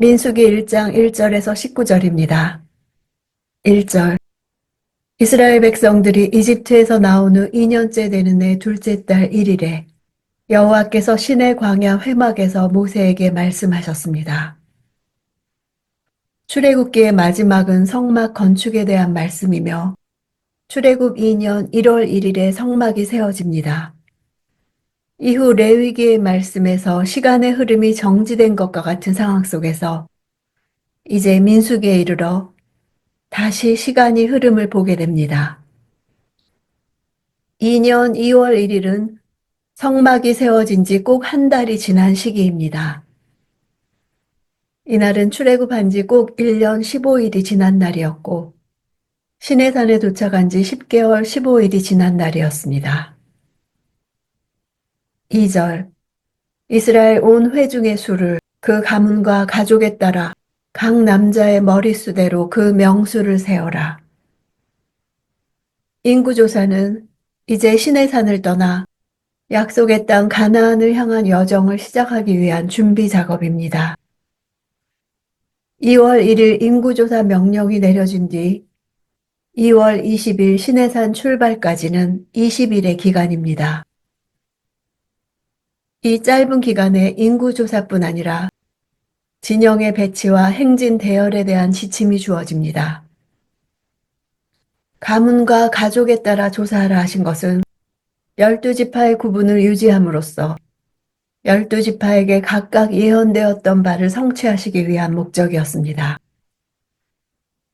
민수기 1장 1절에서 19절입니다. 1절. 이스라엘 백성들이 이집트에서 나온 후 2년째 되는 해 둘째 달 1일에 여호와께서 시내 광야 회막에서 모세에게 말씀하셨습니다. 출애굽기의 마지막은 성막 건축에 대한 말씀이며 출애굽 2년 1월 1일에 성막이 세워집니다. 이후 레위기의 말씀에서 시간의 흐름이 정지된 것과 같은 상황 속에서 이제 민수기에 이르러 다시 시간이 흐름을 보게 됩니다. 2년 2월 1일은 성막이 세워진 지 꼭 한 달이 지난 시기입니다. 이날은 출애굽한 지 꼭 1년 15일이 지난 날이었고 시내산에 도착한 지 10개월 15일이 지난 날이었습니다. 2절. 이스라엘 온 회중의 수를 그 가문과 가족에 따라 각 남자의 머릿수대로 그 명수를 세어라. 인구조사는 이제 시내산을 떠나 약속의 땅 가나안을 향한 여정을 시작하기 위한 준비 작업입니다. 2월 1일 인구조사 명령이 내려진 뒤 2월 20일 시내산 출발까지는 20일의 기간입니다. 이 짧은 기간에 인구조사뿐 아니라 진영의 배치와 행진 대열에 대한 지침이 주어집니다. 가문과 가족에 따라 조사하라 하신 것은 12지파의 구분을 유지함으로써 12지파에게 각각 예언되었던 바를 성취하시기 위한 목적이었습니다.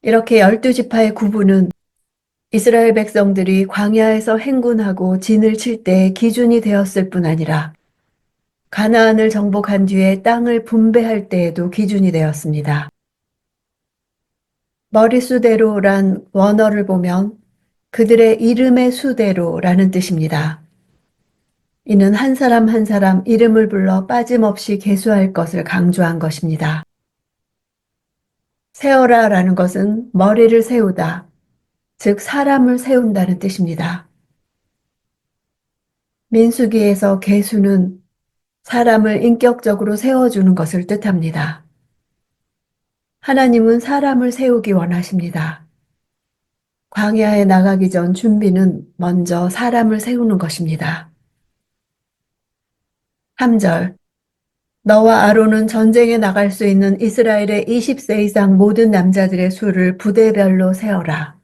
이렇게 12지파의 구분은 이스라엘 백성들이 광야에서 행군하고 진을 칠 때의 기준이 되었을 뿐 아니라 가나안을 정복한 뒤에 땅을 분배할 때에도 기준이 되었습니다. 머릿수대로란 원어를 보면 그들의 이름의 수대로라는 뜻입니다. 이는 한 사람 한 사람 이름을 불러 빠짐없이 계수할 것을 강조한 것입니다. 세어라라는 것은 머리를 세우다, 즉 사람을 세운다는 뜻입니다. 민수기에서 계수는 사람을 인격적으로 세워주는 것을 뜻합니다. 하나님은 사람을 세우기 원하십니다. 광야에 나가기 전 준비는 먼저 사람을 세우는 것입니다. 3절. 너와 아론은 전쟁에 나갈 수 있는 이스라엘의 20세 이상 모든 남자들의 수를 부대별로 세어라.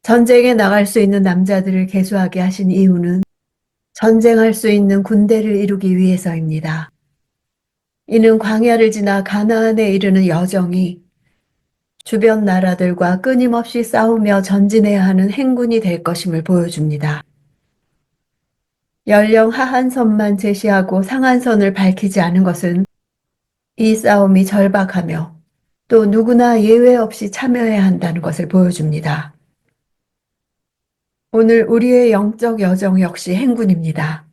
전쟁에 나갈 수 있는 남자들을 계수하게 하신 이유는 전쟁할 수 있는 군대를 이루기 위해서입니다. 이는 광야를 지나 가나안에 이르는 여정이 주변 나라들과 끊임없이 싸우며 전진해야 하는 행군이 될 것임을 보여줍니다. 연령 하한선만 제시하고 상한선을 밝히지 않은 것은 이 싸움이 절박하며 또 누구나 예외 없이 참여해야 한다는 것을 보여줍니다. 오늘 우리의 영적 여정 역시 행군입니다.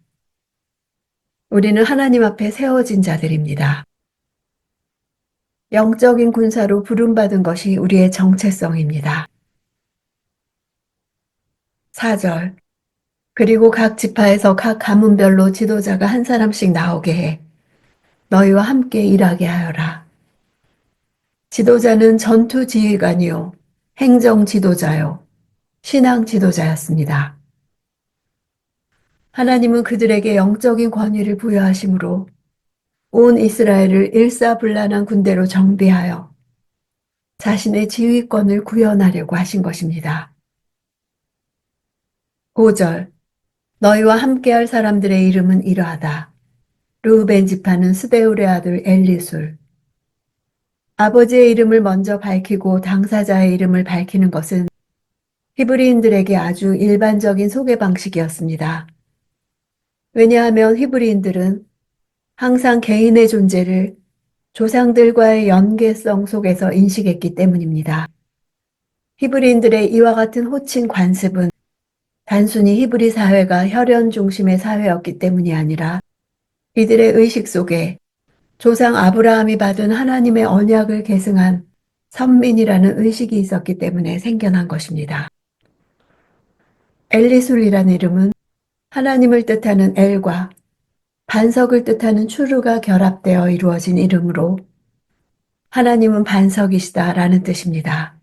우리는 하나님 앞에 세워진 자들입니다. 영적인 군사로 부름받은 것이 우리의 정체성입니다. 4절. 그리고 각 지파에서 각 가문별로 지도자가 한 사람씩 나오게 해 너희와 함께 일하게 하여라. 지도자는 전투 지휘관이요, 행정 지도자요, 신앙 지도자였습니다. 하나님은 그들에게 영적인 권위를 부여하심으로 온 이스라엘을 일사불란한 군대로 정비하여 자신의 지휘권을 구현하려고 하신 것입니다. 5절. 너희와 함께할 사람들의 이름은 이러하다. 르우벤 지파는 스데울의 아들 엘리술. 아버지의 이름을 먼저 밝히고 당사자의 이름을 밝히는 것은 히브리인들에게 아주 일반적인 소개 방식이었습니다. 왜냐하면 히브리인들은 항상 개인의 존재를 조상들과의 연계성 속에서 인식했기 때문입니다. 히브리인들의 이와 같은 호칭 관습은 단순히 히브리 사회가 혈연 중심의 사회였기 때문이 아니라 이들의 의식 속에 조상 아브라함이 받은 하나님의 언약을 계승한 선민이라는 의식이 있었기 때문에 생겨난 것입니다. 엘리술이라는 이름은 하나님을 뜻하는 엘과 반석을 뜻하는 추루가 결합되어 이루어진 이름으로 하나님은 반석이시다라는 뜻입니다.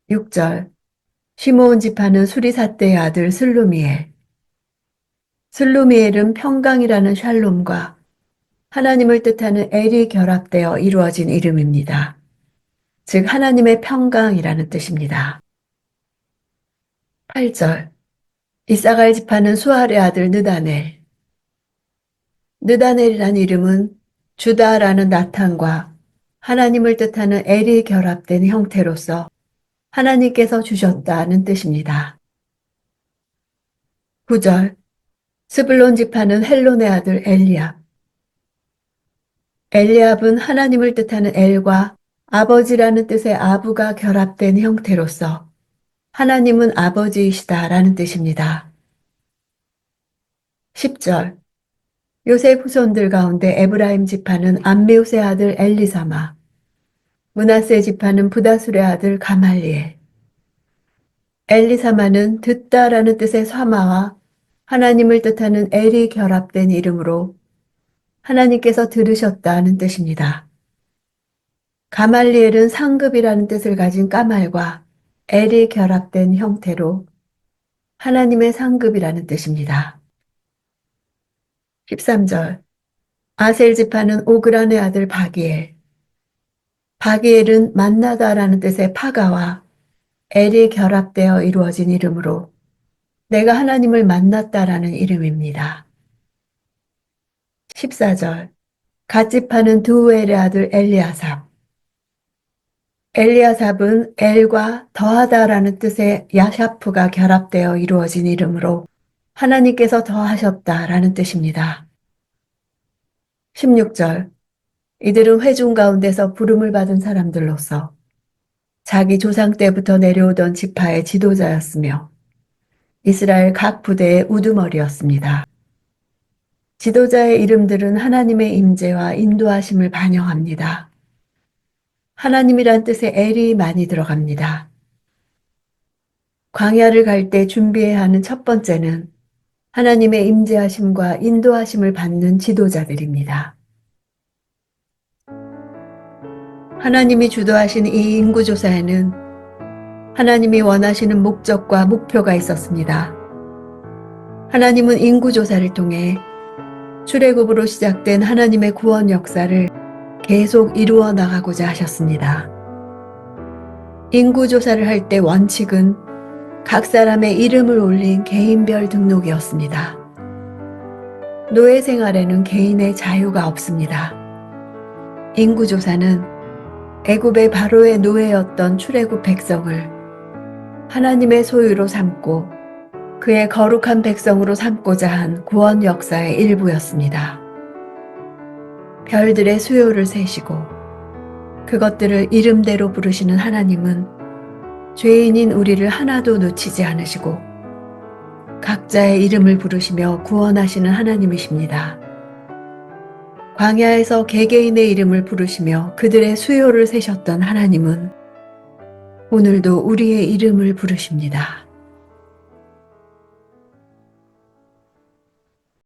6절 시므온 지파는 수리삿대의 아들 슬루미엘. 슬루미엘은 평강이라는 샬롬과 하나님을 뜻하는 엘이 결합되어 이루어진 이름입니다. 즉 하나님의 평강이라는 뜻입니다. 8절 이사갈 지파는 수알의 아들 느다넬. 느다넬이라는 이름은 주다라는 나탄과 하나님을 뜻하는 엘이 결합된 형태로서 하나님께서 주셨다는 뜻입니다. 9절 스불론 지파는 헬론의 아들 엘리압. 엘리압은 하나님을 뜻하는 엘과 아버지라는 뜻의 아부가 결합된 형태로서 하나님은 아버지이시다라는 뜻입니다. 10절 요셉 후손들 가운데 에브라임 지파는 암미우스의 아들 엘리사마, 므낫세 지파는 부다술의 아들 가말리엘. 엘리사마는 듣다라는 뜻의 사마와 하나님을 뜻하는 엘이 결합된 이름으로 하나님께서 들으셨다는 뜻입니다. 가말리엘은 상급이라는 뜻을 가진 까말과 엘이 결합된 형태로 하나님의 상급이라는 뜻입니다. 13절 아셀 지파는 오그란의 아들 바기엘. 바기엘은 만나다라는 뜻의 파가와 엘이 결합되어 이루어진 이름으로 내가 하나님을 만났다라는 이름입니다. 14절 갓 지파는 두우엘의 아들 엘리아삽. 엘리아삽은 엘과 더하다라는 뜻의 야샤프가 결합되어 이루어진 이름으로 하나님께서 더하셨다라는 뜻입니다. 16절 이들은 회중 가운데서 부름을 받은 사람들로서 자기 조상 때부터 내려오던 지파의 지도자였으며 이스라엘 각 부대의 우두머리였습니다. 지도자의 이름들은 하나님의 임재와 인도하심을 반영합니다. 하나님이란 뜻의 엘이 많이 들어갑니다. 광야를 갈 때 준비해야 하는 첫 번째는 하나님의 임재하심과 인도하심을 받는 지도자들입니다. 하나님이 주도하신 이 인구조사에는 하나님이 원하시는 목적과 목표가 있었습니다. 하나님은 인구조사를 통해 출애굽으로 시작된 하나님의 구원 역사를 계속 이루어 나가고자 하셨습니다. 인구조사를 할 때 원칙은 각 사람의 이름을 올린 개인별 등록이었습니다. 노예 생활에는 개인의 자유가 없습니다. 인구조사는 애굽의 바로의 노예였던 출애굽 백성을 하나님의 소유로 삼고 그의 거룩한 백성으로 삼고자 한 구원 역사의 일부였습니다. 별들의 수요를 세시고 그것들을 이름대로 부르시는 하나님은 죄인인 우리를 하나도 놓치지 않으시고 각자의 이름을 부르시며 구원하시는 하나님이십니다. 광야에서 개개인의 이름을 부르시며 그들의 수요를 세셨던 하나님은 오늘도 우리의 이름을 부르십니다.